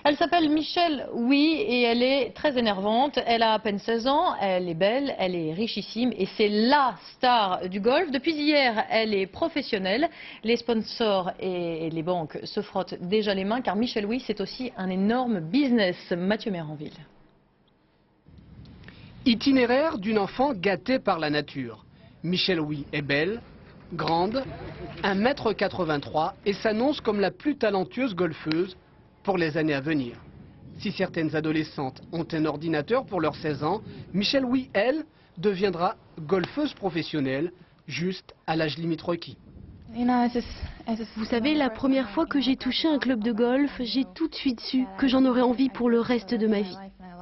Elle s'appelle Michelle Wie et elle est très énervante. Elle a à peine 16 ans, elle est belle, elle est richissime et c'est la star du golf. Depuis hier, elle est professionnelle. Les sponsors et les banques se frottent déjà les mains car Michelle Wie, c'est aussi un énorme business. Mathieu Méranville. Itinéraire d'une enfant gâtée par la nature. Michelle Wie est belle, grande, 1,83 m et s'annonce comme la plus talentueuse golfeuse pour les années à venir. Si certaines adolescentes ont un ordinateur pour leurs 16 ans, Michelle Wie, elle, deviendra golfeuse professionnelle juste à l'âge limite requis. Vous savez, la première fois que j'ai touché un club de golf, j'ai tout de suite su que j'en aurais envie pour le reste de ma vie.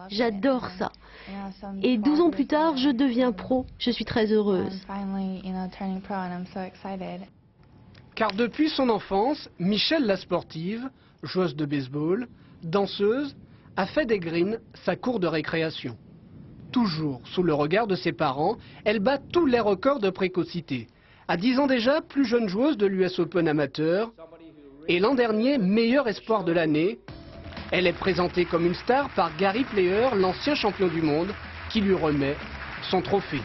J'adore ça. Et 12 ans plus tard, je deviens pro. Je suis très heureuse. Car depuis son enfance, Michelle la sportive, joueuse de baseball, danseuse, a fait des greens sa cour de récréation. Toujours sous le regard de ses parents, elle bat tous les records de précocité. À 10 ans déjà, plus jeune joueuse de l'US Open amateur. Et l'an dernier, meilleur espoir de l'année. Elle est présentée comme une star par Gary Player, l'ancien champion du monde, qui lui remet son trophée.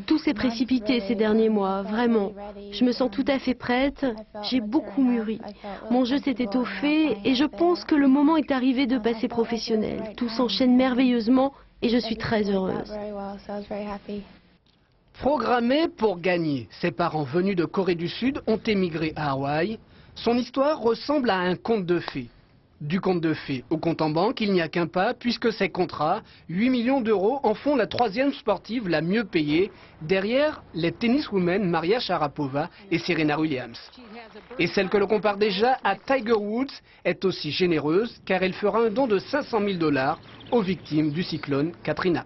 Tout s'est précipité ces derniers mois, vraiment. Je me sens tout à fait prête, j'ai beaucoup mûri. Mon jeu s'est étoffé et je pense que le moment est arrivé de passer professionnel. Tout s'enchaîne merveilleusement et je suis très heureuse. Programmée pour gagner, ses parents venus de Corée du Sud ont émigré à Hawaï. Son histoire ressemble à un conte de fées. Du conte de fées au compte en banque, il n'y a qu'un pas, puisque ces contrats, 8 millions d'euros, en font la troisième sportive la mieux payée, derrière les tenniswomen Maria Sharapova et Serena Williams. Et celle que l'on compare déjà à Tiger Woods est aussi généreuse, car elle fera un don de 500 000 $ aux victimes du cyclone Katrina.